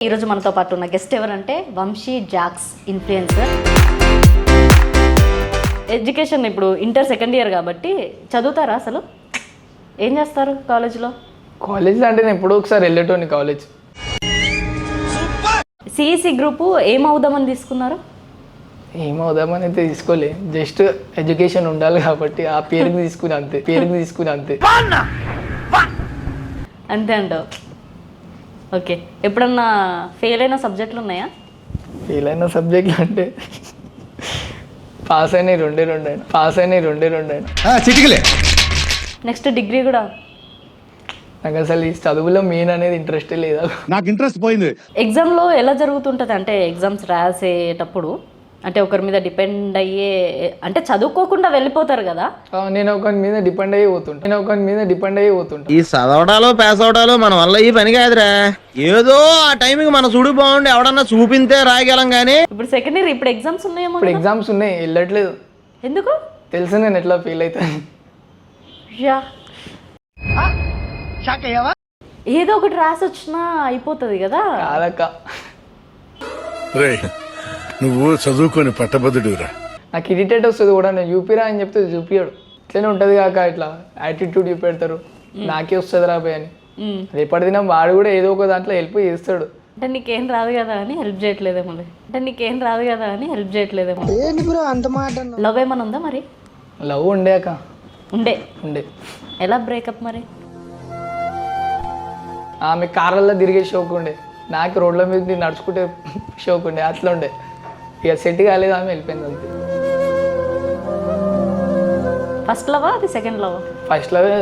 ఈరోజు మనతో పాటు ఉన్న గెస్ట్ ఎవరంటే వంశీ జాక్స్ ఇన్ఫ్లుయెన్సర్. ఎడ్యుకేషన్ ఇప్పుడు ఇంటర్ సెకండ్ ఇయర్ కాబట్టి చదువుతారా? అసలు ఏం చేస్తారు కాలేజ్లో? కాలేజ్లో అంటే నేను ఎప్పుడో ఒకసారి వెళ్ళేటోని కాలేజ్. సిఈసి గ్రూపు ఏమవుదామని తీసుకున్నారు? ఏమవుదామని అయితే తీసుకోలే, జస్ట్ ఎడ్యుకేషన్ ఉండాలి కాబట్టి ఆ పేరుకి తీసుకుని అంతే. అంతే అంటావు. ఓకే, ఎప్పుడన్నా ఫెయిల్ అయిన సబ్జెక్టులు ఉన్నాయా? ఫెయిల్ అయిన సబ్జెక్టులు అంటే పాస్ అయినాయి రెండే. నెక్స్ట్ డిగ్రీ కూడా? నాకు అసలు ఈ చదువులో మెయిన్ అనేది ఇంట్రెస్టే లేదా. నాకు ఇంట్రెస్ట్ పోయింది. ఎగ్జామ్లో ఎలా జరుగుతుంటుంది అంటే ఎగ్జామ్స్ రాసేటప్పుడు అంటే ఒకరి మీద డిపెండ్ అయ్యే అంటే చదువుకోకుండా వెళ్ళిపోతారు కదా. నేను ఒకరి మీద డిపెండ్ అయ్యి పోతుంటా. ఈ చదవడాలో పాస్ అవడాలో మన వల్ల ఈ పని కాదురా. ఏదో ఆ టైంకి మన చూడు బాగుండి ఎవడన్నా చూపింతే రాయగలం కానీ. ఇప్పుడు సెకండ్ ఇయర్, ఇప్పుడు ఎగ్జామ్స్ ఉన్నాయేమో. ఇప్పుడు ఎగ్జామ్స్ ఉన్నాయి, వెళ్ళట్లేదు. ఎందుకు? తెలుసు నేను ఎట్లా ఫీల్ అవుతాను. ఏదో ఒకటి రాసి వచ్చినా అయిపోతుంది కదా. కాదక్క, నువ్వు చదువుకొని పట్టభద్రుడురా. నాకు ఇరిటేట్ వస్తుంది కూడా. నేను చూపిరా అని చెప్తే చూపియాడు. ఇట్లనే ఉంటుంది కాక, ఇట్లా యాటిట్యూడ్ చూపెడతారు. నాకే వస్తుంది రాబోయ్ అని. రేపటి దినం వాడు కూడా ఏదో ఒక దాంట్లో హెల్ప్ చేస్తాడు. అంటే నీకేం రాదు కదా అని హెల్ప్ చేయట్లేదేమో. లవ్ ఏమన్నా ఉందా మరి? లవ్ ఉండే అక్క. ఉండే. ఎలా బ్రేకప్ మరి? ఆమె కార్లలో తిరిగే షోక్ ఉండే, నాకు రోడ్ల మీద నడుచుకుంటే షోక్ ఉండే. అట్లా ఉండే. ఇక సెట్ కాలేదు, ఆమె వెళ్ళిపోయింది అంతే. ఫస్ట్ లవా అది సెకండ్ లవా? ఫస్ట్ లవే.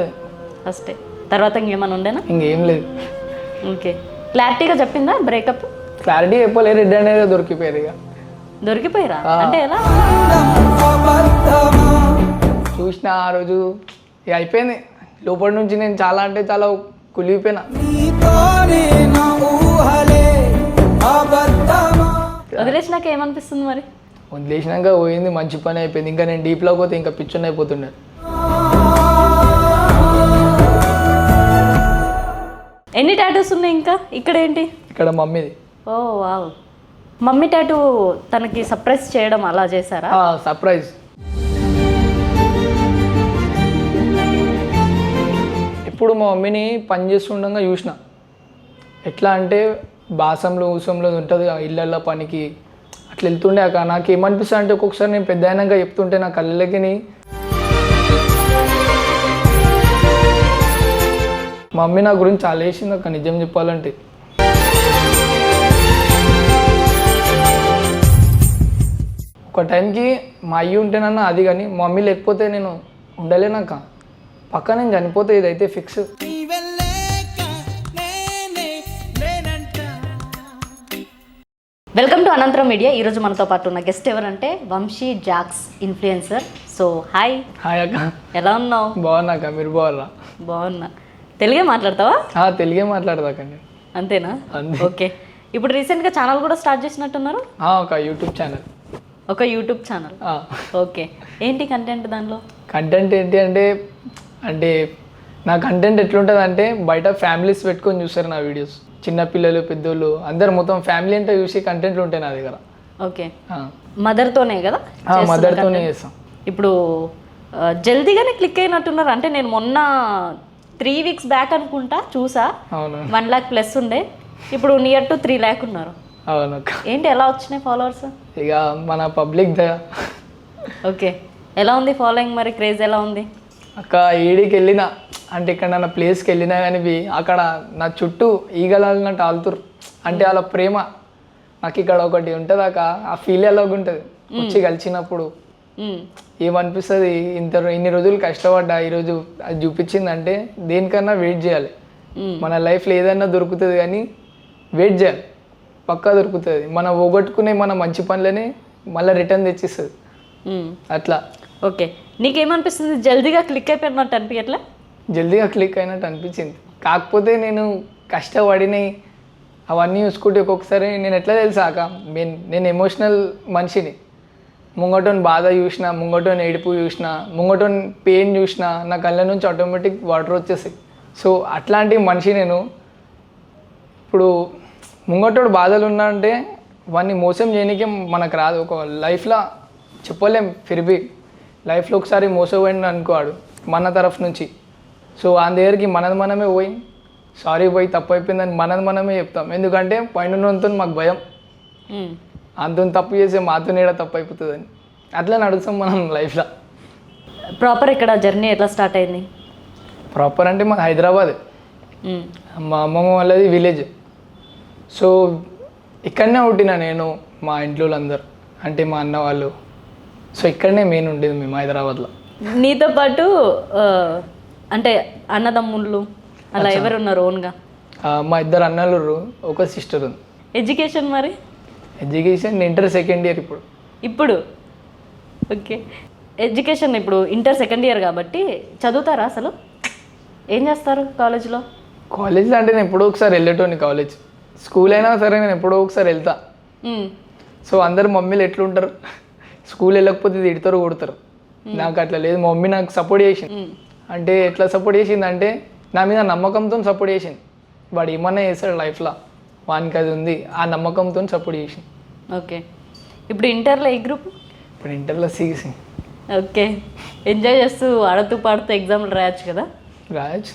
ఫస్టే. తర్వాత ఇంకేమైనా ఉండేనా? ఇంకేం లేదు. ఓకే, క్లారిటీగా చెప్పిందా బ్రేకప్? క్లారిటీ చెప్పలేదు, రెడ్ అనేది దొరికిపోయారు. ఇక దొరికిపోయారా అంటే ఎలా? చూసిన ఆ రోజు ఇక అయిపోయింది. లోపటి నుంచి నేను చాలా అంటే చాలా కులిపోయినా. వదిలేసినాక ఏమనిపిస్తుంది మరి? వదిలేసినాక పోయింది, మంచి పని అయిపోయింది. ఇంకా నేను డీప్లో పోతే ఇంకా పిచ్చోని అయిపోతుండే. ఎన్ని టాటూస్ ఉన్నాయి ఇంకా? ఇక్కడ ఏంటి? ఇక్కడ మమ్మీది. ఓ వావ్. మమ్మీ టాటూ తనకి సర్ప్రైజ్ చేయడం అలా చేశారా? సర్ప్రైజ్. ఇప్పుడు మా మమ్మీని పని చేస్తుండగా చూసిన. ఎట్లా అంటే బాసంలో ఊసంలో ఉంటుంది ఇళ్ళల్లో పనికి అట్లా వెళ్తుండే. అక్క నాకు ఏమనిపిస్తుంది అంటే ఒక్కొక్కసారి నేను పెద్ద అయినాక చెప్తుంటే నా కళ్ళకి మా మమ్మీ నా గురించి చాలా వేసింది అక్క, నిజం చెప్పాలంటే. ఒక టైంకి మా అయ్యి ఉంటేనన్నా అది, కానీ మా మమ్మీ లేకపోతే నేను ఉండలేనక్క. పక్క నేను చనిపోతే ఇదైతే fix. Welcome to Anantaram media. ఈరోజు మనతో పాటు ఉన్న గెస్ట్ ఎవరంటే Vamshi Jacks influencer. So hi అక్క. ఎలా ఉన్నావు? బాగున్నా అక్క, మీరు బాగున్నా? బాగున్నా. తెలుగే మాట్లాడతావా? తెలుగే మాట్లాడదాక. అంతేనా? ఓకే. ఇప్పుడు రీసెంట్గా ఛానల్ కూడా స్టార్ట్ చేసినట్టున్నారు. ఒక యూట్యూబ్ ఛానల్. ఓకే, ఏంటి కంటెంట్ దానిలో? కంటెంట్ ఏంటి అంటే నా కంటెంట్ ఎట్లుంటుంది అంటే బయట ఫ్యామిలీస్ పెట్టుకొని చూస్తారు నా వీడియోస్. చిన్నపిల్లలు పెద్దోళ్ళు అందరు మొత్తం ఫ్యామిలీ అంటే చూసి కంటెంట్లు ఉంటాయి నా దగ్గర. ఓకే, మదర్తోనే కదా? మదర్తోనే చేస్తాం. ఇప్పుడు జల్దీగానే క్లిక్ అయినట్టున్నారు. అంటే నేను మొన్న 3 weeks బ్యాక్ అనుకుంటా చూసా. 1 lakh ప్లస్ ఉండే, ఇప్పుడు నియర్ టు 3 lakh ఉన్నారు. అవునక్క. ఏంటి ఎలా వచ్చినాయి ఫాలోవర్స్? ఇక మన పబ్లిక్ దయ. ఓకే, ఎలా ఉంది ఫాలోయింగ్ మరి? క్రేజ్ ఎలా ఉంది? అక్క ఏడికి వెళ్ళినా అంటే ఇక్కడ నా ప్లేస్కి వెళ్ళినా కానీ అక్కడ నా చుట్టూ ఈగలన్నట్టు ఆలుతురు. అంటే వాళ్ళ ప్రేమ నాకు ఇక్కడ ఒకటి ఉంటుంది అక్క, ఆ ఫీల్ ఎలాగ ఉంటుంది వచ్చి కలిసినప్పుడు. ఏమనిపిస్తుంది, ఇన్ని రోజులు కష్టపడ్డా ఈరోజు అది చూపించిందంటే దేనికన్నా వెయిట్ చేయాలి. మన లైఫ్లో ఏదన్నా దొరుకుతుంది కానీ వెయిట్ చేయాలి, పక్కా దొరుకుతుంది. మనం పోగొట్టుకునే మన మంచి పనులనే మళ్ళీ రిటర్న్ తెచ్చిస్తుంది అట్లా. ఓకే, నీకేమనిపిస్తుంది? జల్దీగా క్లిక్ అయిపోయినట్టు అనిపించట్లే? జల్దీగా క్లిక్ అయినట్టు అనిపించింది. కాకపోతే నేను కష్టపడినాయి అవన్నీ చూసుకుంటే ఒక్కొక్కసారి నేను ఎట్లా తెలుసాక నేను ఎమోషనల్ మనిషిని. ముంగటోని బాధ చూసినా, ముంగటోని ఏడుపు చూసినా, ముంగటోని పెయిన్ చూసినా నా కళ్ళ నుంచి ఆటోమేటిక్ వాటర్ వచ్చేసాయి. సో అట్లాంటి మనిషి నేను. ఇప్పుడు ముంగటోడు బాధలు ఉన్నా అంటే వాడిని మోసం చేయడానికి మనకు రాదు. ఒక లైఫ్లో చెప్పలేం, ఫిర్బీ లైఫ్లో ఒకసారి మోసపోయింది అనుకోవాడు మన తరఫు నుంచి. సో ఆ దగ్గరికి మనమే పోయి సారీ పోయి తప్పు అయిపోయిందని మనమే చెప్తాం. ఎందుకంటే పైన ఉన్నంత మాకు భయం, అంత తప్పు చేసే మాతో ఏడా తప్పు అయిపోతుందని. అట్లా నడుస్తాం మనం లైఫ్లో. ప్రాపర్ ఇక్కడ జర్నీ ఎట్లా స్టార్ట్ అయింది? ప్రాపర్ అంటే మన హైదరాబాద్, మా అమ్మమ్మ వాళ్ళది విలేజ్. సో ఇక్కడనే పుట్టినా నేను, మా ఇంట్లో అందరు అంటే మా అన్న వాళ్ళు. సో ఇక్కడనే మెయిన్ ఉండేది మేము హైదరాబాద్లో. నీతో పాటు అంటే అన్నదమ్ముళ్ళు అలా ఎవరు ఉన్నారు ఓన్గా? మా ఇద్దరు అన్నలు, ఒక సిస్టర్ ఉంది. ఎడ్యుకేషన్ మరి? ఎడ్యుకేషన్ ఇంటర్ సెకండ్ ఇయర్ ఇప్పుడు. ఓకే, ఎడ్యుకేషన్ ఇప్పుడు ఇంటర్ సెకండ్ ఇయర్ కాబట్టి చదువుతారా? అసలు ఏం చేస్తారు కాలేజ్లో? కాలేజ్లో అంటే నేను ఎప్పుడో ఒకసారి వెళ్ళేటోని కాలేజ్. స్కూల్ అయినా సరే నేను ఎప్పుడో ఒకసారి వెళ్తా. సో అందరు మమ్మీలు ఎట్లుంటారు, స్కూల్ వెళ్ళకపోతే తిడతారు, కొడతారు. నాకు అట్లా లేదు. మా మమ్మీ నాకు సపోర్ట్ చేసింది. అంటే ఎట్లా సపోర్ట్ చేసింది అంటే నా మీద నమ్మకంతో సపోర్ట్ చేసింది. వాడు ఏమన్నా చేస్తాడు లైఫ్లో, వానికి అది ఉంది, ఆ నమ్మకంతో సపోర్ట్ చేసింది. ఓకే, ఇప్పుడు ఇంటర్లో ఏ గ్రూప్? ఇప్పుడు ఇంటర్లో సిఈసి. ఓకే, ఎంజాయ్ చేస్తూ ఆడుతూ పాడుతూ ఎగ్జామ్లు రాయొచ్చు కదా? రాయొచ్చు,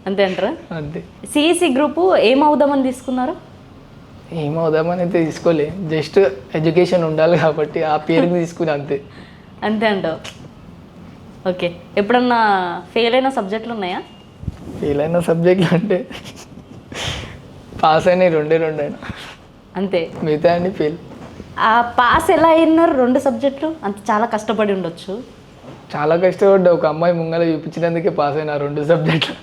అంతే అంటారా? అంతే. సిఈసి గ్రూపు ఏమవుదామని తీసుకున్నారు? ఏమవుదామని అయితే తీసుకోలే, జస్ట్ ఎడ్యుకేషన్ ఉండాలి కాబట్టి ఆ పేరుకి తీసుకుని అంతే. అంతే అంటావు. ఓకే, ఎప్పుడన్నా ఫెయిల్ అయిన సబ్జెక్టులు ఉన్నాయా? ఫెయిల్ అయిన సబ్జెక్టులు అంటే పాస్ అయినాయి రెండే అయినా, అంతే. మిగతా అండి ఫెయిల్. ఆ పాస్ ఎలా అయినారు 2 సబ్జెక్టులు? అంత చాలా కష్టపడి ఉండొచ్చు. చాలా కష్టపడ్డా. ఒక అమ్మాయి ముంగల చూపించినందుకే పాస్ అయినా 2 సబ్జెక్టులు.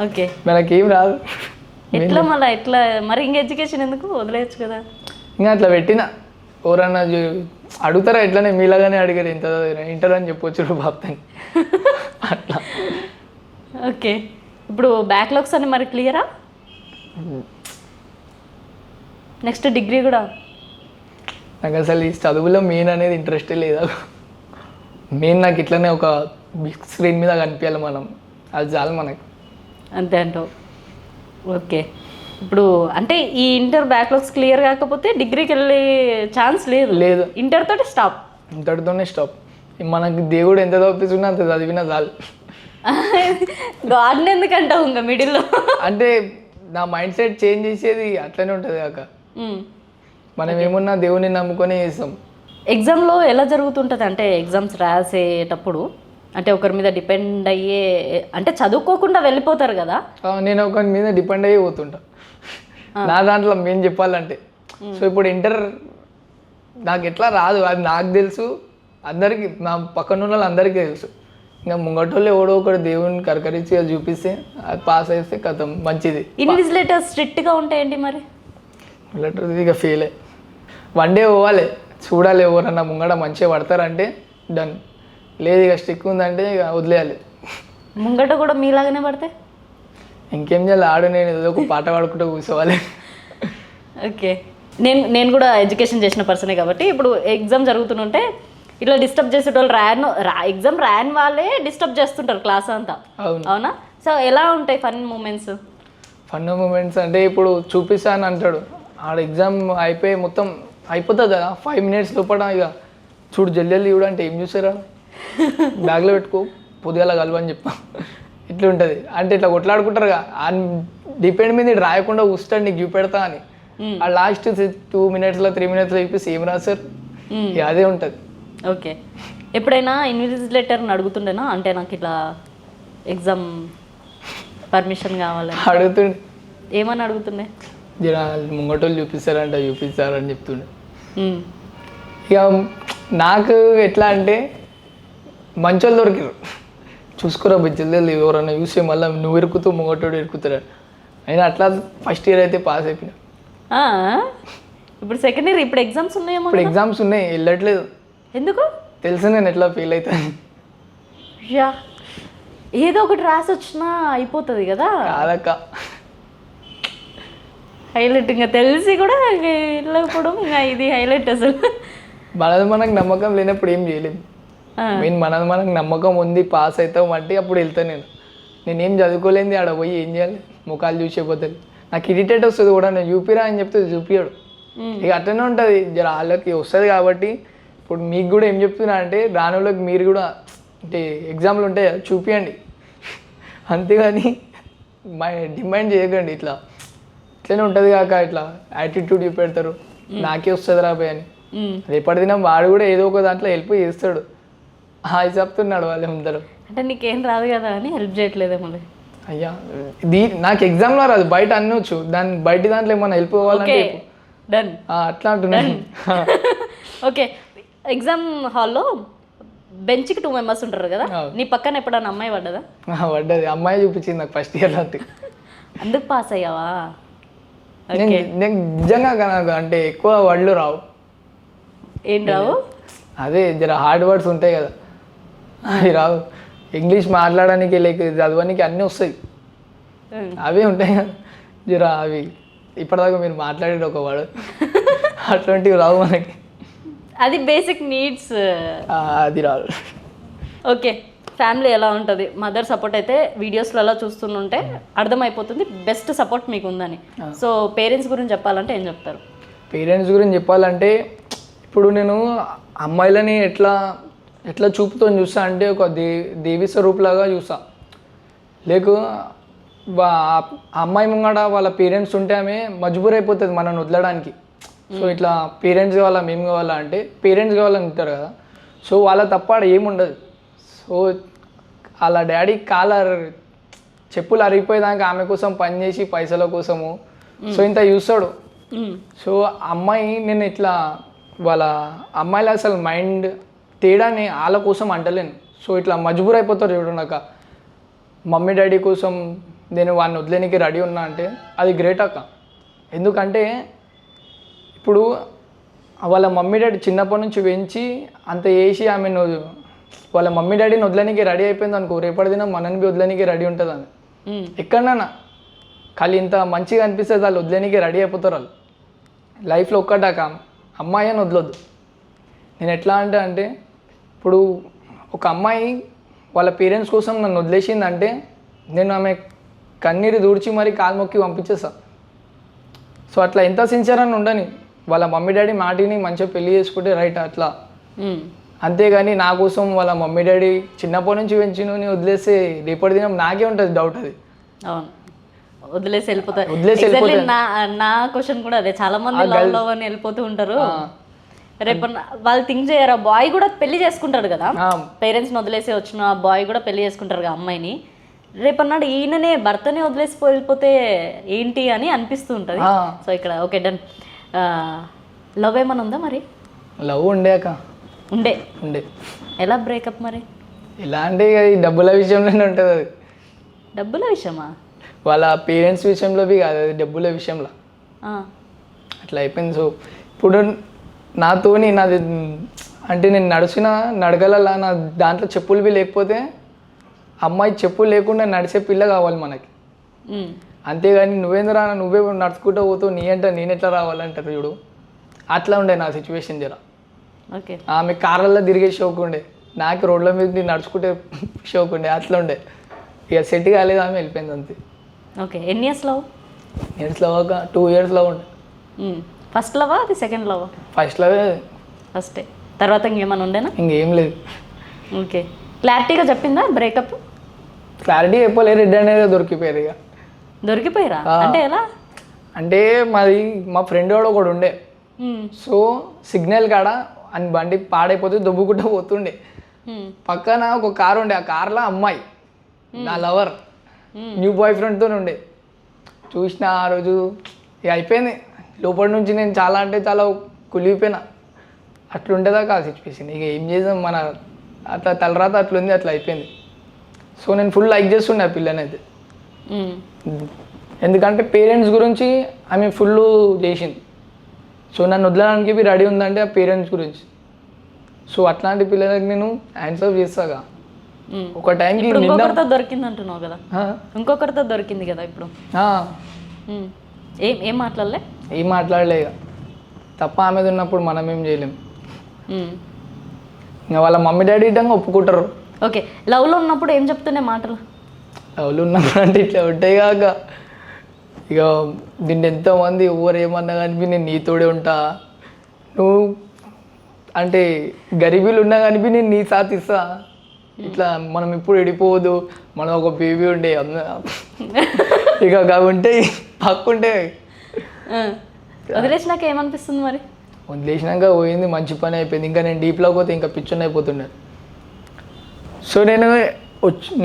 ఓకే, మనకేం రాదు. ఎట్లా మళ్ళీ ఎట్లా మరి? ఇంక ఎడ్యుకేషన్ ఎందుకు, వదిలేయచ్చు కదా? ఇంకా అట్లా పెట్టిన ఎవరన్నా అడుగుతారా ఎట్లనే మీలాగానే అడిగారు ఎంత ఇంటర్ అని చెప్పొచ్చు బాప్తాని అట్లా. ఓకే, ఇప్పుడు బ్యాక్లాగ్స్ అని మరి క్లియరా? నెక్స్ట్ డిగ్రీ కూడా? నాకు అసలు ఈ చదువులో మెయిన్ అనేది ఇంట్రెస్టే లేదా. మెయిన్ నాకు ఇట్లనే ఒక బిగ్ స్క్రీన్ మీద కనిపించాలి మనం, అది చాలు మనకి. అంతే అంటావు. ఓకే, ఇప్పుడు అంటే ఈ ఇంటర్ బ్యాక్లాగ్స్ క్లియర్ కాకపోతే డిగ్రీకి వెళ్ళే ఛాన్స్ లేదు. ఇంటర్ తోటి స్టాప్. ఇంతటితోనే స్టాప్. మనకి దేవుడు ఎంత తప్పిస్తున్నా అంత చదివినా చాలు. గాడ్ని ఎందుకంటావు ఇంకా మిడిల్లో? అంటే నా మైండ్ సెట్ చేంజ్ చేసేది అట్లనే ఉంటుంది కాక. మనం ఏమున్నా దేవుని నమ్ముకొని చేస్తాం. ఎగ్జామ్లో ఎలా జరుగుతుంటుంది అంటే ఎగ్జామ్స్ రాసేటప్పుడు అంటే ఒకరి మీద డిపెండ్ అయ్యే అంటే చదువుకోకుండా వెళ్ళిపోతారు కదా? నేను ఒకరి మీద డిపెండ్ అయ్యి పోతుంటా నా దాంట్లో మేము చెప్పాలంటే. సో ఇప్పుడు ఇంటర్ నాకు ఎట్లా రాదు అది నాకు తెలుసు, అందరికీ నా పక్కన ఉన్న అందరికీ తెలుసు. ఇంకా ముంగటోళ్ళు ఎవడో ఒకటి దేవుని కరకరించి అది చూపిస్తే అది పాస్ అయితే కథం మంచిది. ఇన్విజిలేటర్స్ స్ట్రిక్ట్గా ఉంటాయండి మరి? లెటర్ ఇక ఫెయిల్ అయ్యి 1 డే పోవాలి, చూడాలి ఎవరన్నా ముంగట మంచిగా పడతారంటే డన్, లేదు ఇక స్టిక్ ఉందంటే ఇక వదిలేయాలి. ముంగట కూడా మీలాగానే పడితే ఇంకేం చేయాలి, ఆడు నేను ఏదో ఒక పాట పాడుకుంటూ కూర్చోవాలి. ఓకే, నేను కూడా ఎడ్యుకేషన్ చేసిన పర్సనే కాబట్టి ఇప్పుడు ఎగ్జామ్ జరుగుతుంటే ఇట్లా డిస్టర్బ్ చేసేటోళ్ళు ఎగ్జామ్ రాయని వాళ్ళే డిస్టర్బ్ చేస్తుంటారు క్లాస్ అంతా, అవునా? సో ఎలా ఉంటాయి ఫన్ మూమెంట్స్? ఫన్ మూమెంట్స్ అంటే ఇప్పుడు చూపిస్తాను అంటాడు, ఆడ ఎగ్జామ్ అయిపోయి మొత్తం అయిపోతుంది కదా 5 minutes లోపల, ఇక చూడు జల్లి చూడు అంటే ఏం చూసారా, బ్యాగ్లో పెట్టుకో పొద్దుగాల కలవని చెప్పా. ఇట్లా ఉంటుంది అంటే ఇట్లా కొట్లాడుకుంటారు కదా, ఆ డిపెండ్ మీద రాయకుండా వస్తాడు నీకు చూపెడతా అని. ఆ లాస్ట్ 2 minutes 3 minutes చెప్పేసి ఏం రాశారు, అదే ఉంటుంది. ఓకే, ఎప్పుడైనా ఇన్విజిలేటర్ని అడుగుతుండేనా అంటే నాకు ఇట్లా ఎగ్జామ్ పర్మిషన్ కావాలని? అడుగుతుండే. ఏమని అడుగుతుండే? ముంగటోళ్ళు చూపిస్తారని చెప్తుండే. ఇక నాకు ఎట్లా అంటే మంచోళ్ళు దొరికారు, చూసుకోరా బిజ్జలు ఎవరన్నా చూసి మళ్ళీ నువ్వు ఇరుకుతూ ముంగటోడు ఇరుకుతాడు. అయినా అట్లా ఫస్ట్ ఇయర్ అయితే పాస్ అయిపోయినా. ఇప్పుడు సెకండ్ ఇయర్, ఇప్పుడు ఎగ్జామ్స్ ఉన్నాయేమో? ఇప్పుడు ఎగ్జామ్స్ ఉన్నాయి, వెళ్ళట్లేదు. ఎందుకు తెలుసు నేను ఎట్లా ఫీల్ అవుతాను. యా, ఏదో ఒకటి రాసి వచ్చినా అయిపోతుంది కదా. కాదక్క, హైలైట్ ఇంకా తెలిసి కూడా వెళ్ళకపోవడం ఇంకా ఇది హైలైట్ అసలు. మనకు నమ్మకం లేనప్పుడు ఏం చేయలేము. మెయిన్ మనకు నమ్మకం ఉంది పాస్ అవుతాం అంటే అప్పుడు వెళ్తాను. నేనేం చదువుకోలేంది, ఆడ పోయి ఏం చేయాలి, ముఖాలు చూసే పోతుంది. నాకు ఇరిటేట్ వస్తుంది కూడా, నేను చూపిరా అని చెప్తే చూపియాడు. ఇక అట్లనే ఉంటుంది జర వాళ్ళకి వస్తుంది కాబట్టి. ఇప్పుడు మీకు కూడా ఏం చెప్తున్నా అంటే రాని వాళ్ళకి మీరు కూడా అంటే ఎగ్జామ్లు ఉంటాయి చూపియండి, అంతేగాని డిమాండ్ చేయకండి. ఇట్లనే ఉంటుంది కాక ఇట్లా యాటిట్యూడ్ చూపెడతారు, నాకే వస్తుంది రాబోయే అని. రేపటి దినం వాడు కూడా ఏదో ఒక దాంట్లో హెల్ప్ చేస్తాడు, అది చెప్తున్నాడు వాళ్ళు అందరూ. అంటే నీకేం రాదు కదా అని హెల్ప్ చేయట్లేదేమో. అయ్యా నాకు ఎగ్జామ్లో రాదు, బయట అన్నీ వచ్చు, దాని బయట దాంట్లో ఏమన్నా హెల్ప్ కావాలంటే డన్ అట్లా అంటున్నాను. ఓకే, ఎగ్జామ్ హాల్లో బెంచ్కి 2 members ఉంటారు కదా, నీ పక్కన ఎప్పుడన్నా అమ్మాయి పడ్డదా? పడ్డది, అమ్మాయి చూపించింది నాకు ఫస్ట్ ఇయర్ లాంటి. అందుకు పాస్ అయ్యావా? నేను నిజంగా నాకు అంటే ఎక్కువ వర్డ్లు రావు. ఏం రావు? అదే జర హార్డ్ వర్డ్స్ ఉంటాయి కదా, అవి రావు. ఇంగ్లీష్ మాట్లాడడానికి లేక చదవడానికి అన్నీ వస్తాయి, అవే ఉంటాయి కదా జర. అవి ఇప్పటిదాకా మీరు మాట్లాడేది ఒక వర్డ్, అట్లాంటివి రావు మనకి. అది బేసిక్ నీడ్స్, అది రాదు. ఓకే, ఫ్యామిలీ ఎలా ఉంటుంది? మదర్ సపోర్ట్ అయితే వీడియోస్లలో చూస్తుంటే అర్థమైపోతుంది, బెస్ట్ సపోర్ట్ మీకు ఉందని. సో పేరెంట్స్ గురించి చెప్పాలంటే ఏం చెప్తారు? పేరెంట్స్ గురించి చెప్పాలంటే ఇప్పుడు నేను అమ్మాయిలని ఎట్లా చూపుతో చూస్తా అంటే ఒక దేవి స్వరూపులాగా చూస్తా. లేక అమ్మాయి ముంగడ వాళ్ళ పేరెంట్స్ ఉంటే ఆమె మజ్బూర్ అయిపోతుంది మనల్ని వదలడానికి. సో ఇట్లా పేరెంట్స్ కావాలా మేము కావాలా అంటే పేరెంట్స్ కావాలని ఉంటారు కదా, సో వాళ్ళ తప్ప ఏముండదు. సో వాళ్ళ డాడీ చెప్పులు అరిగిపోయేదాకా ఆమె కోసం పనిచేసి పైసల కోసము సో ఇంత చూస్తాడు. సో అమ్మాయి నేను ఇట్లా వాళ్ళ అమ్మాయిలు అసలు మైండ్ తేడాని వాళ్ళ కోసం అంటలేను. సో ఇట్లా మజ్బూర్ అయిపోతారు చూడక, మమ్మీ డాడీ కోసం నేను వాడిని వదిలేనికి రెడీ ఉన్నా అంటే అది గ్రేట్ అక్క. ఎందుకంటే ఇప్పుడు వాళ్ళ మమ్మీ డాడీ చిన్నప్పటి నుంచి పెంచి అంత చేసి ఆమెను వాళ్ళ మమ్మీ డాడీని వదలడానికి రెడీ అయిపోయింది అనుకో, రేపటి దినం మనని వదలడానికి రెడీ ఉంటుంది అని ఎక్కడన్నా ఖాళీ ఇంత మంచిగా అనిపిస్తుంది వాళ్ళు వదలడానికి రెడీ అయిపోతారు. వాళ్ళు లైఫ్లో ఒక్కటాక అమ్మాయి అని వదలొద్దు. నేను ఎట్లా అంటే ఇప్పుడు ఒక అమ్మాయి వాళ్ళ పేరెంట్స్ కోసం నన్ను వదిలేసిందంటే నేను ఆమె కన్నీరు దూడ్చి మరి కాలు మొక్కి పంపించేస్తా. సో అట్లా ఎంత సిన్సియర్ అని ఉండని, వాళ్ళ మమ్మీ డాడీ మాటిని మంచిగా పెళ్లి చేసుకుంటే రైట్ అట్లా. అంతేగాని నా కోసం వాళ్ళ మమ్మీ డాడీ చిన్నప్పటి నుంచి పెంచినని వదిలేస్తే రేపటి దినం నాకే ఉంటుంది డౌట్. అది అవును, వదిలేసి వెళ్ళిపోతారు. వదిలేసి నా క్వశ్చన్ కూడా అదే, చాలా మంది లవ్ అని వెళ్ళిపోతూ ఉంటారు. రేపు వాళ్ళు థింక్ చేయరా, బాయ్ కూడా పెళ్లి చేసుకుంటారు కదా, పేరెంట్స్ని వదిలేసి వచ్చిన బాయ్ కూడా పెళ్లి చేసుకుంటారు కదా అమ్మాయిని. రేపన్నాడు ఈయననే భర్తనే వదిలేసి వెళ్ళిపోతే ఏంటి అని అనిపిస్తూ ఉంటుంది. సో ఇక్కడ ఓకే డన్. లవ్ ఏమైనా ఉందా మరి? లవ్ ఉండే అక్క, ఉండే. ఎలా బ్రేకప్ మరి? ఎలా అంటే ఈ డబ్బుల విషయంలోనే ఉంటుంది. అది డబ్బుల విషయమా? వాళ్ళ పేరెంట్స్ విషయంలో కాదు, అది డబ్బుల విషయంలో అట్లా అయిపోయింది. సో ఇప్పుడు నాతోని నాది అంటే నేను నడిచిన నడగలలా నా దాంట్లో చెప్పులు లేకపోతే అమ్మాయి చెప్పులు లేకుండా నడిచే పిల్ల కావాలి మనకి. అంతేగాని నువ్వేంద్రా నువ్వే నడుచుకుంటూ పోతావు నీ అంటే నేను ఎట్లా రావాలంటారు చూడు, అట్లా ఉండే నా సిచ్యువేషన్ జర. ఓకే, ఆమె కార్లలో తిరిగే షోక్ ఉండే, నాకు రోడ్ల మీద నడుచుకుంటే షోక్ ఉండే, అట్లా ఉండే. ఇక సెట్ కాలేదు, ఆమె వెళ్ళిపోయింది అంతే. ఓకే, ఎన్ని ఇయర్స్ లవ్? ఇయర్స్ లవ్ ఒక 2 years లవ్ ఉండే. ఫస్ట్ లవా అది సెకండ్ లవా? ఫస్ట్ లవే. ఫస్టే, తర్వాత ఇంకేమైనా ఉండేనా? ఇంకేం లేదు. ఓకే, క్లారిటీగా చెప్పిందా బ్రేకప్? క్లారిటీ చెప్పలేదు, రెడ్ అనేది దొరికిపోయారు. ఇక దొరికిపోయారా అంటే ఎలా? అంటే మాది మా ఫ్రెండ్ వాడు ఒకడు ఉండే. సో సిగ్నల్ కాడ అని బండి పాడైపోతే దొబ్బుకుంటూ పోతుండే. పక్కన ఒక కారు ఉండే, ఆ కార్లో అమ్మాయి నా లవర్ న్యూ బాయ్ ఫ్రెండ్తో ఉండే. చూసిన ఆ రోజు ఇక అయిపోయింది, లోపల నుంచి నేను చాలా అంటే చాలా కులిపోయినా. అట్లుండేదాకా ఆ సిచ్యువేషన్. ఇక ఏం చేసాం, మన అట్లా తలరాత అట్లుంది, అట్లా అయిపోయింది. సో నేను ఫుల్ లైక్ చేస్తుండే ఆ పిల్లని అయితే. ఎందుకంటే పేరెంట్స్ గురించి ఆమె ఫుల్ చేసింది. సో నన్ను వదలడానికి రెడీ ఉందంటే ఆ పేరెంట్స్ గురించి. సో అట్లాంటి పిల్లలకి నేను ఆన్సర్ చేస్తాగా. ఒక టైంకి ఇంకొకరితో దొరికింది అంటున్నావు కదా, ఇంకొకరితో దొరికింది కదా ఇప్పుడు. ఏం మాట్లాడలే? ఏం మాట్లాడలే. ఇక తప్ప ఆమెది ఉన్నప్పుడు మనం ఏం చేయలేము. ఇంకా వాళ్ళ మమ్మీ డాడీ ఇటంగా ఒప్పుకుంటారు. ఓకే, లవ్లో ఉన్నప్పుడు ఏం చెప్తున్నాయి మాటలు? లవ్లో ఉన్నప్పుడు అంటే ఇట్లా ఉంటాయి కాక ఇక దీన్ని ఎంతమంది ఎవరు ఏమన్నా కానీ నేను నీతోడే ఉంటా, నువ్వు అంటే గరీబీలు ఉన్నా కానీ నేను నీ సాత్ ఇస్తా, ఇట్లా మనం ఇప్పుడు ఎడిపోవద్దు, మనం ఒక బేబీ ఉండే ఇక ఉంటే పక్కుంటే వదిలేసినాక ఏమనిపిస్తుంది మరి? వదిలేసినాక పోయింది, మంచి పని అయిపోయింది. ఇంకా నేను డీప్లోకి పోతే ఇంకా పిచ్చోని అయిపోతుండే. సో నేను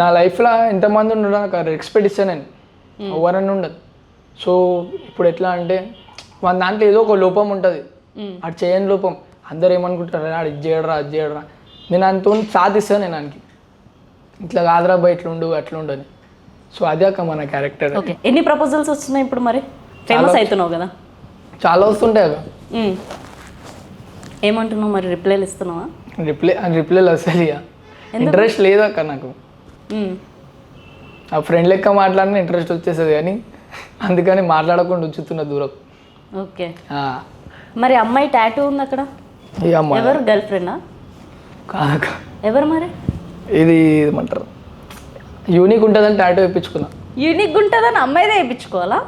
నా లైఫ్లో ఎంతమంది ఉండదు నాకు రెస్పెక్ట్ ఇస్తాను నేను, ఎవరన్నా ఉండదు. సో ఇప్పుడు ఎట్లా అంటే మన దాంట్లో ఏదో ఒక లోపం ఉంటుంది, అది చేయని లోపం. అందరు ఏమనుకుంటారు, అది చేయడరా అది చేయడరా, నేను అంత సాధిస్తాను నేను దానికి, ఇట్లా కాదురా బా ఇట్లా ఉండు అట్లా ఉండు అని. సో అదే అక్క మన క్యారెక్టర్. ఓకే, ఎన్ని ప్రపోజల్స్ వస్తున్నాయి ఇప్పుడు మరి? ఫేమస్ అవుతున్నావు కదా. చాలా వస్తుంటాయి అక్క. ఏమంటున్నావు మరి, రిప్లైలు ఇస్తున్నావా? రిప్లైలు అసలు ఇక ఇంట్రెస్ట్ లేదు అక్క నాకు. ఆ ఫ్రెండ్ లెక్క మాట్లాడిన ఇంట్రెస్ట్ వచ్చేస్తుంది కానీ అందుకని మాట్లాడకుండా ఉంచుతున్న దూరం. ఓకే, మరి అమ్మాయి టాటూ ఉంది అక్కడ, ఈ అమ్మాయి ఎవరు? గర్ల్ ఫ్రెండా? కాదక్క. ఎవరు మరి? ఇది ఏమంటారు, యూనిక్ ఉంటుందని టాటూ వేయించుకున్నా. యూనిక్ ఉంటుందని అమ్మాయిదే వేయించుకోవాలా?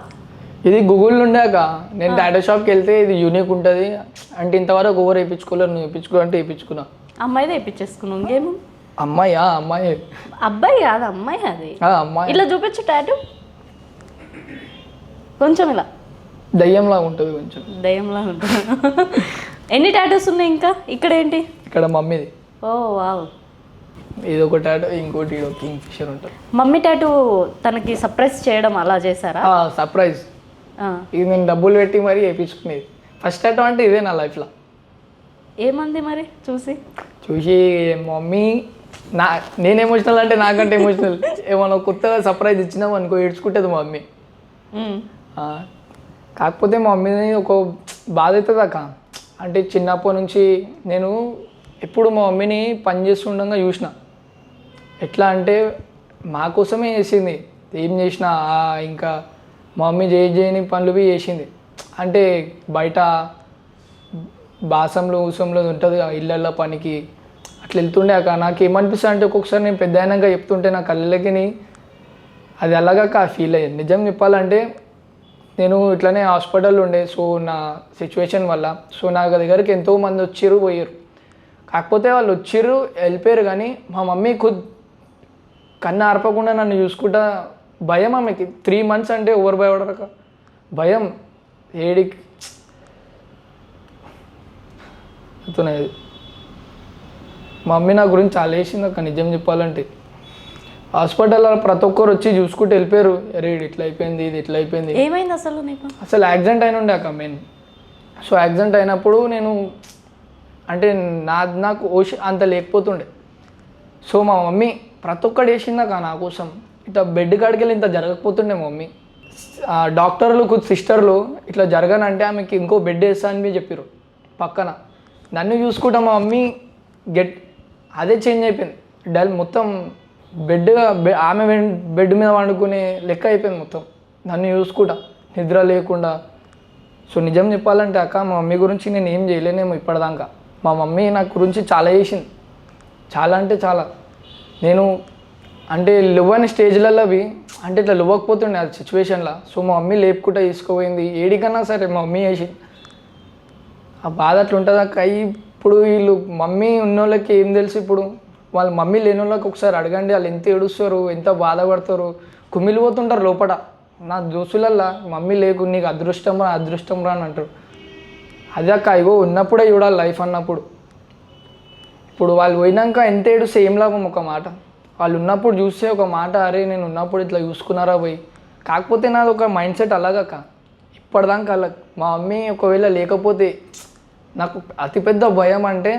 ఇది గూగుల్ ఉండాక నేను టాటూ షాప్కి వెళ్తే ఇది యూనిక్ ఉంటుంది అంటే ఇంతవరకు ఎవరు వేయించుకోలేరు, నువ్వు వేయించుకోవాలంటే వేయించుకున్నా. అమ్మాయిదే వేయించేసుకున్నావు, ఇంకేమో. అమ్మాయా? అమ్మాయి. అబ్బాయి కాదు, అమ్మాయి. అది అమ్మాయి. ఇట్లా చూపించు టాటూ, కొంచెం ఇలా దయ్యంలా ఉంటుంది, కొంచెం దయ్యంలా ఉంటుంది. ఎన్ని టాటూస్ ఉన్నాయి ఇంకా? ఇక్కడ ఏంటి? ఇక్కడ మమ్మీది. ఓ వావ్. ఇది ఒక టాటూ, ఇంకోటి కింగ్ ఫిషర్ ఉంటుంది. మమ్మీ టాటూ తనకి సర్ప్రైజ్ చేయడం అలా చేశారా? సర్ప్రైజ్. ఇది నేను డబ్బులు పెట్టి మరీ వేయించుకునేది. ఫస్ట్ టాటూ అంటే ఇదే నా లైఫ్లో. ఏమంది మరి చూసి? మమ్మీ నేను ఎమోషనల్ అంటే నాకంటే ఎమోషనల్. ఏమన్నా కొత్తగా సర్ప్రైజ్ ఇచ్చినాం అనుకో ఏడ్చుకుంటుంది మా మమ్మీ. కాకపోతే మా మమ్మీని ఒక బాధ అవుతుంది అక్క. అంటే చిన్నప్పటి నుంచి నేను ఎప్పుడు మా మమ్మీని పని చేస్తుండగా చూసిన. ఎట్లా అంటే మా కోసమే చేసింది, ఏం చేసినా ఇంకా మా మమ్మీ చేయని పనులు బి చేసింది. అంటే బయట బాసంలో ఊసంలో ఉంటుంది ఇళ్ళల్లో పనికి అట్లా వెళ్తుండే అక్క. నాకు ఏమనిపిస్తుంది అంటే ఒక్కొక్కసారి నేను పెద్ద అయినాక చెప్తుంటే నా కళ్ళకి అది అలాగాక ఫీల్ అయ్యేది. నిజం చెప్పాలంటే నేను ఇట్లానే హాస్పిటల్లో ఉండే. సో నా సిచ్యువేషన్ వల్ల సో నా దగ్గరికి ఎంతోమంది వచ్చిర్రు పోయారు. కాకపోతే వాళ్ళు వచ్చిర్రు వెళ్ళిపోయారు కానీ మా మమ్మీ కన్ను ఆర్పకుండా నన్ను చూసుకుంటా. భయం ఆమెకి 3 months అంటే ఎవరు భయపడరక, భయం ఏడికి అవుతున్నాయి. మా మమ్మీ నా గురించి చాలా వేసింది అక్క. నిజం చెప్పాలంటే హాస్పిటల్లో ప్రతి ఒక్కరు వచ్చి చూసుకుంటూ వెళ్ళిపోయారు. అరే ఇది ఇట్లా అయిపోయింది, ఇది ఇట్లా అయిపోయింది. ఏమైంది అసలు నీకు? అసలు యాక్సిడెంట్ అయిన ఉండే అక్క మెయిన్. సో యాక్సిడెంట్ అయినప్పుడు నేను అంటే నాకు అంత లేకపోతుండే. సో మా మమ్మీ ప్రతి ఒక్కటి వేసిందాక నా కోసం. ఇట్లా బెడ్ కాడికి వెళ్ళి ఇంత జరగకపోతుండే మా మమ్మీ. డాక్టర్లు సిస్టర్లు ఇట్లా జరగనంటే ఆమెకి ఇంకో బెడ్ వేస్తా అని చెప్పారు పక్కన. నన్ను చూసుకుంటా మా మమ్మీ అదే చేంజ్ అయిపోయింది. మొత్తం ఆమె బెడ్ మీద వండుకునే లెక్క అయిపోయింది మొత్తం. నన్ను చూసుకుంటా నిద్ర లేకుండా. సో నిజం చెప్పాలంటే అక్క మా మమ్మీ గురించి నేను ఏం చేయలేనేమో ఇప్పటిదాకా. మా మమ్మీ నా గురించి చాలా చేసింది, చాలా అంటే చాలా. నేను అంటే లువ్వని స్టేజ్లలో అవి అంటే ఇట్లా లువ్వకపోతుండే అది సిచ్యువేషన్లో. సో మా మమ్మీ లేపుకుంటా తీసుకుపోయింది ఏడికన్నా సరే మా మమ్మీ వేసింది. ఆ బాధ అట్లా ఉంటుంది అక్క. ఇప్పుడు వీళ్ళు మమ్మీ ఉన్నోళ్ళకి ఏం తెలుసు, ఇప్పుడు వాళ్ళ మమ్మీ లేని వాళ్ళకి ఒకసారి అడగండి, వాళ్ళు ఎంత ఏడుస్తారు, ఎంత బాధపడతారు, కుమిలిపోతుంటారు లోపల. నా దోస్తులల్లా మమ్మీ లేకు నీకు అదృష్టం రా అదృష్టం రా అని అంటారు. అదే అక్క ఇగో ఉన్నప్పుడే చూడాలి లైఫ్ అన్నప్పుడు. ఇప్పుడు వాళ్ళు పోయినాక ఎంత ఏడుస్తే ఏం లాభం ఒక మాట. వాళ్ళు ఉన్నప్పుడు చూస్తే ఒక మాట, అరే నేను ఉన్నప్పుడు ఇట్లా చూసుకున్నారా పోయి. కాకపోతే నాది ఒక మైండ్ సెట్ అలాగక్క ఇప్పటిదాకా అలా. మా మమ్మీ ఒకవేళ లేకపోతే నాకు అతిపెద్ద భయం అంటే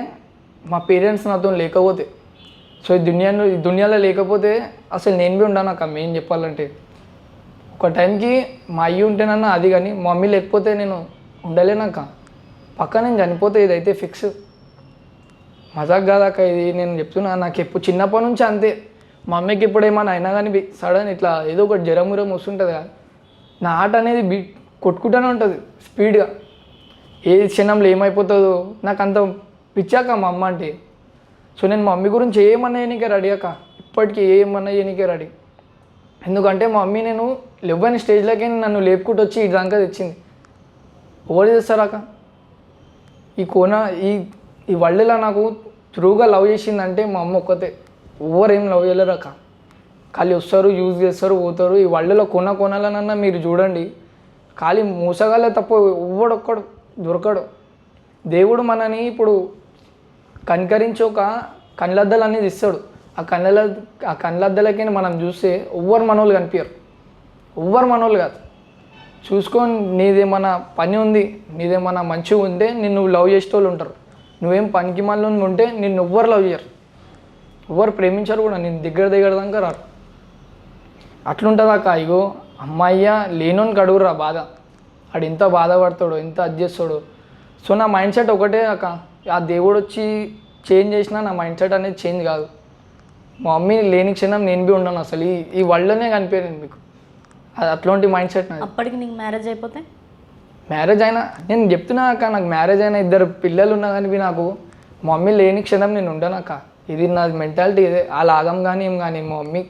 మా పేరెంట్స్ నాతో లేకపోతే. సో ఈ దునియాలో లేకపోతే అసలు నేను బి ఉండాను అక్క. మెయిన్ చెప్పాలంటే ఒక టైంకి మా అయ్యి ఉంటేనన్నా అది, కానీ మా మమ్మీ లేకపోతే నేను ఉండలేనక్క. పక్క నేను చనిపోతే ఇదైతే ఫిక్స్. మజాక్ కాదక్క ఇది నేను చెప్తున్నా. నాకు ఎప్పుడు చిన్నప్పటి నుంచి అంతే. మా అమ్మకి ఇప్పుడు ఏమైనా అయినా కానీ సడన్ ఇట్లా ఏదో ఒకటి జ్వరం వస్తుంటుంది కదా, నా ఆట అనేది కొట్టుకుంటూనే ఉంటుంది స్పీడ్గా. ఏ క్షణంలో ఏమైపోతుందో నాకు అంత పిచ్చాక మా అమ్మ అంటే. సో నేను మా మమ్మీ గురించి ఏమన్నా చేయనీకే రెడీ అక్క. ఇప్పటికీ ఏమన్నా చేయనీకే రెడీ. ఎందుకంటే మా మమ్మీ నేను లేవని స్టేజ్లోకి నన్ను లేపుకుంటూ వచ్చి ఇదంతా తెచ్చింది. ఎవరు చేస్తారాక ఈ కోన ఈ వరల్డ్లో నాకు త్రూగా లవ్ చేసిందంటే మా అమ్మ ఒక్కతే. ఎవరు ఏం లవ్ చేయలేరాక, ఖాళీ వస్తారు, యూజ్ చేస్తారు, పోతారు. ఈ వరల్డ్లో కొనాలనన్నా మీరు చూడండి, ఖాళీ మూసగాలే తప్ప ఎవడొక్కడు దొరకడు. దేవుడు మనని ఇప్పుడు కనికరించి ఒక కళ్ళద్దలు అనేది ఇస్తాడు. ఆ కళ్ళద్దలకి మనం చూస్తే ఎవ్వరు మనోళ్ళు కనిపించరు, ఎవ్వరు మనోళ్ళు కాదు. చూసుకొని నీదేమన్నా పని ఉంది, నీదేమన్నా మంచిగా ఉంటే నిన్ను లవ్ చేసేటోళ్ళు ఉంటారు. నువ్వేం పనికి మళ్ళీ ఉంటే నిన్ను ఎవ్వరు లవ్ చేయరు, ఎవ్వరు ప్రేమించరు కూడా, నేను దగ్గర దాకా రారు. అట్లుంటుంది అక్క. ఇగో అమ్మాయ్య లేనోని కడుగురా బాధ, ఆడు ఎంత బాధపడతాడో, ఎంత అది చేస్తాడో. సో నా మైండ్ సెట్ ఒకటే అక్క, ఆ దేవుడు వచ్చి చేంజ్ చేసినా నా మైండ్ సెట్ అనేది చేంజ్ కాదు. మా మమ్మీ లేని క్షణం నేను బి ఉన్నాను అసలు ఈ వరల్డ్లోనే కనిపించాను మీకు. అది అట్లాంటి మైండ్ సెట్ నాది. అప్పటికి నీకు మ్యారేజ్ అయిపోతే? మ్యారేజ్ అయినా నేను చెప్తున్నా అక్క, నాకు మ్యారేజ్ అయినా 2 పిల్లలు ఉన్నా కానీ నాకు మా మమ్మీ లేని క్షణం నేను ఉంటాను అక్క. ఇది నా మెంటాలిటీ, ఇదే. ఆ లాగం కానీ ఏం కానీ మా మమ్మీ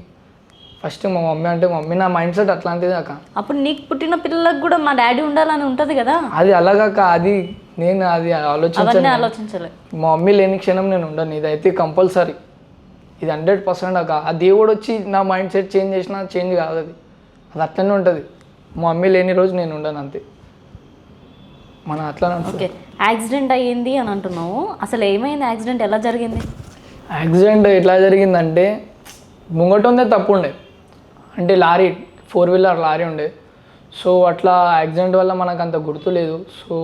ఫస్ట్, మా మమ్మీ అంటే మమ్మీ, నా మైండ్ సెట్ అట్లాంటిది అక్క. అప్పుడు నీకు పుట్టిన పిల్లలకు కూడా మా డాడీ ఉండాలని ఉంటుంది కదా. అది అలాగక్క, అది నేను అది ఆలోచించలే. మా మమ్మీ లేని క్షణం నేను ఉండను, ఇదైతే కంపల్సరీ, ఇది 100% అక్క. ఆ దేవుడు వచ్చి నా మైండ్ సెట్ చేంజ్ చేసినా చేంజ్ కాదు, అది అట్లనే ఉంటుంది. మా మమ్మీ లేని రోజు నేను ఉండను, అంతే. మన అట్లానే ఉంటుంది. ఓకే, యాక్సిడెంట్ అయ్యింది అని అంటున్నావు, అసలు ఏమైంది? యాక్సిడెంట్ ఎలా జరిగింది? యాక్సిడెంట్ ఎట్లా జరిగిందంటే, ముంగట ఉందే తప్పు ఉండే, అంటే లారీ 4-వీలర్ లారీ ఉండే. సో అట్లా యాక్సిడెంట్ వల్ల మనకు అంత గుర్తు లేదు. సో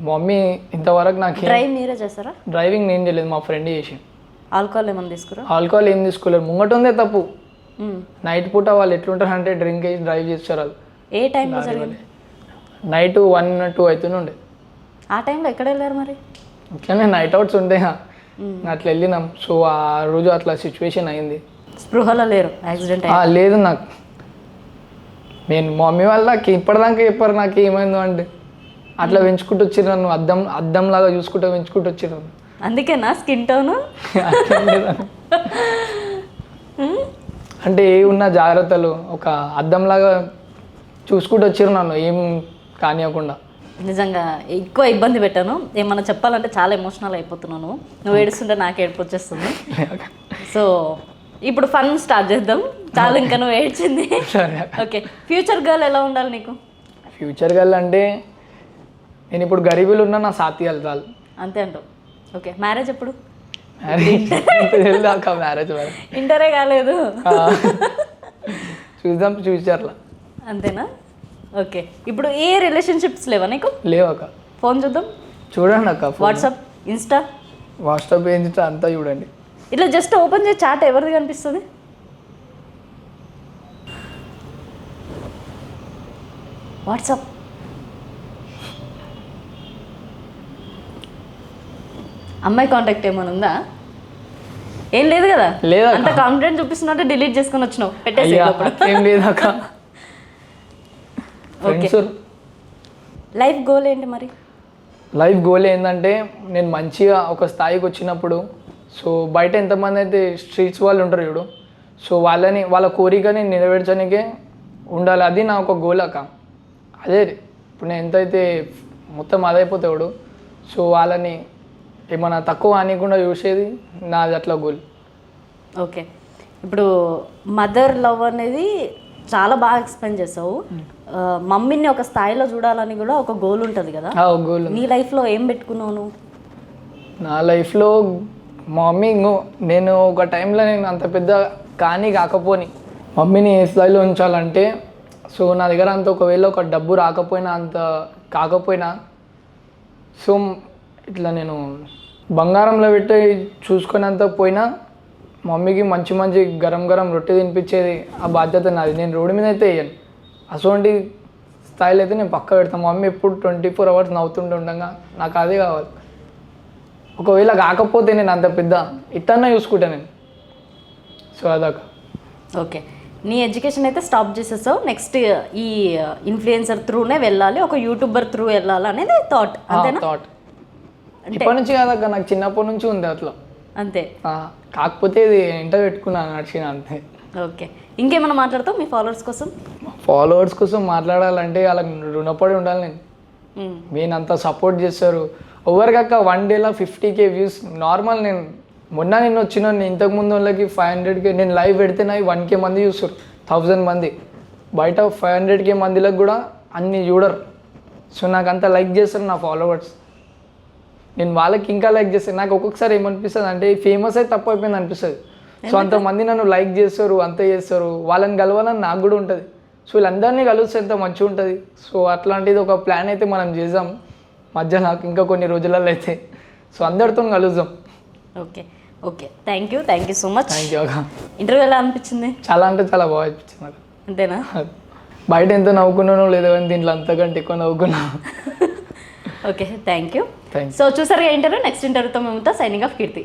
మమ్మీ ఇంతవరకు నాకు డ్రైవ్ మీరే చేస్తారా? డ్రైవింగ్ నేను చేయలేదు, మా ఫ్రెండ్ చేసి. ఆల్కహాల్ ఏమైనా తీసుకురా? ఆల్కహాల్ ఏం తీసుకోలేదు, ముంగట ఉందే తప్పు. నైట్ పూట వాళ్ళు ఎట్లుంటారు అంటే డ్రింక్ వేసి డ్రైవ్ చేస్తారు. వాళ్ళు ఏ టైంలో జరిగింది? నైట్ 1-2 అవుతూనే ఉండే. ఆ టైంలో ఎక్కడ వెళ్ళారు మరి? ఇట్లానే నైట్ అవుట్స్ ఉంటాయి, అట్లా వెళ్ళినాం. సో ఆ రోజు అట్లా సిచ్యువేషన్ అయింది. స్పృహలో లేరు యాక్సిడెంట్? లేదు, నాకు నేను మా మమ్మీ వాళ్ళకి ఇప్పటిదాకా చెప్పారు నాకు ఏమైందో అంటే, అట్లా పెంచుకుంటూ వచ్చిర్రు నన్ను, అద్దంలాగా చూసుకుంటూ పెంచుకుంటూ వచ్చిర్రు. అందుకేనా స్కిన్ టోన్? అంటే ఏ ఉన్న జాగ్రత్తలు ఒక అద్దంలాగా చూసుకుంటూ వచ్చిర్రు నన్ను, ఏం కానివ్వకుండా. నిజంగా ఎక్కువ ఇబ్బంది పెట్టాను. ఏమన్నా చెప్పాలంటే చాలా ఎమోషనల్ అయిపోతున్నాను. నువ్వు ఏడుస్తుంటే నాకు ఏడుపు వచ్చేస్తుంది. సో ఇప్పుడు ఫన్ స్టార్ట్ చేద్దాం. చాలా ఇంకా నువ్వు ఏడ్చింది. ఓకే, ఫ్యూచర్ గర్ల్ ఎలా ఉండాలి నీకు? ఫ్యూచర్ గర్ల్ అంటే నేను ఇప్పుడు గరీబీలు ఉన్నా నా సాతి వెళ్తాను అంతే అంటావు. ఓకే, మ్యారేజ్ ఎప్పుడు? మ్యారేజ్ ఇంటరే కాలేదు, చూద్దాం ఫ్యూచర్లో. అంతేనా? ఓకే, ఇప్పుడు ఏ రిలేషన్షిప్స్ లేవా నీకు? లేవక్క. ఫోన్ చూద్దాం, చూడండి అక్క. వాట్సాప్, ఇన్స్టా ఇన్స్టా అంతా చూడండి. ఇట్లా జస్ట్ ఓపెన్ చేసి చాట్ ఎవరిది కనిపిస్తుంది? వాట్సాప్. అమ్మాయి కాంటాక్ట్ ఏమైనా ఉందా? ఏం లేదు కదా? లేదా? అంత కాన్ఫిడెంట్ చూపిస్తున్నట్టే డిలీట్ చేసుకొని వచ్చినావు, పెట్టేసి. ఏం లేదక్క. లైఫ్ గోల్ ఏంటి మరి? లైఫ్ గోల్ ఏంటంటే నేను మంచిగా ఒక స్థాయికి వచ్చినప్పుడు, సో బయట ఎంతమంది అయితే స్ట్రీట్స్ వాళ్ళు ఉంటారు చూడు, సో వాళ్ళ కోరికని నెరవేర్చడానికే ఉండాలి. అది నా ఒక గోల్ అక్క. అదే ఇప్పుడు నేను ఎంతైతే మొత్తం అదైపోతాడు, సో వాళ్ళని ఏమన్నా తక్కువ అనకుండా చూసేది నాది అట్లా గోల్. ఓకే, ఇప్పుడు మదర్ లవ్ అనేది చాలా బాగా ఎక్స్ప్లెయిన్ చేసావు. మమ్మీని ఒక స్థాయిలో చూడాలని కూడా ఒక గోల్ ఉంటుంది కదా, గోల్. నీ లైఫ్లో ఏం పెట్టుకున్నావు నువ్వు? నా లైఫ్లో మా మమ్మీ నేను ఒక టైంలో నేను అంత పెద్ద కాకపోని మమ్మీని ఏ స్థాయిలో ఉంచాలంటే, సో నా దగ్గర అంత ఒకవేళ ఒక డబ్బు రాకపోయినా అంత కాకపోయినా, సో ఇట్లా నేను బంగారంలో పెట్టి చూసుకునేంత పోయినా మమ్మీకి మంచి గరం రొట్టె తినిపించేది ఆ బాధ్యత నాది. నేను రోడ్డు మీద అయితే వేయను, అటువంటి స్థాయిలో అయితే నేను పక్క పెడతాను. మా మమ్మీ ఎప్పుడు 24 hours నవ్వుతుంటే ఉండగా నాకు అదే కావాలి. ఒకవేళ కాకపోతే నేను అంత పెద్ద ఇట్టన్నా చూసుకుంటా నేను. సో అదాక. ఓకే, నీ ఎడ్యుకేషన్ అయితే స్టాప్ చేసేసావు. నెక్స్ట్ ఈ ఇన్ఫ్లుయెన్సర్ త్రూనే వెళ్ళాలి, ఒక యూట్యూబర్ త్రూ వెళ్ళాలి అనేది థాట్, అంతేనా? థాట్ ఇప్పటి నుంచి కాదక్క, నాకు చిన్నప్పటి నుంచి ఉంది అట్లా. అంతే. కాకపోతే ఇది ఎంట పెట్టుకున్నాను నడిచిన అంతే. ఓకే, ఇంకేమైనా మాట్లాడతావు మీ ఫాలోవర్స్ కోసం? ఫాలోవర్స్ కోసం మాట్లాడాలంటే వాళ్ళకి రుణపడి ఉండాలి నేను. నేను అంత సపోర్ట్ చేస్తారు ఎవరికాక 1 డేలో 50K వ్యూస్ నార్మల్. నేను మొన్న నిన్న వచ్చిన ఇంతకుముందు వాళ్ళకి 500K నేను లైవ్ పెడితే నాకు 1K మంది చూస్తారు, 1000 మంది. బయట 500K మందిలకు కూడా అన్ని చూడరు. సో నాకు అంత లైక్ చేస్తారు నా ఫాలోవర్స్. నేను వాళ్ళకి ఇంకా లైక్ చేస్తాను. నాకు ఒక్కొక్కసారి ఏమనిపిస్తుంది అంటే ఫేమస్ అయితే తప్పు అయిపోయింది అనిపిస్తుంది. సో అంతమంది నన్ను లైక్ చేస్తారు, అంత చేస్తారు, వాళ్ళని కలవాలని నాకు కూడా ఉంటుంది. సో వీళ్ళందరినీ కలిస్తే ఎంత మంచిగా ఉంటుంది. సో అట్లాంటిది ఒక ప్లాన్ అయితే మనం చేద్దాం మధ్య నాకు ఇంకా కొన్ని రోజులలో అయితే. సో అందరితో కలుద్దాం. Okay okay, thank you so much. Thank you అక్క. ఇంటర్వ్యూ ఎలా అనిపించింది? చాలా అంటే చాలా బాగా అనిపించింది నాకు. అంతేనా? బయట ఎంత నవ్వుకున్నానో లేదో కానీ దీంట్లో అంతకంటే ఎక్కువ నవ్వుకున్నా. Okay, thank you. Thank you. So చూసారుగా ఇంటర్వ్యూ. నెక్స్ట్ ఇంటర్వ్యూతో మేము సైనింగ్ ఆఫ్ కీర్తి.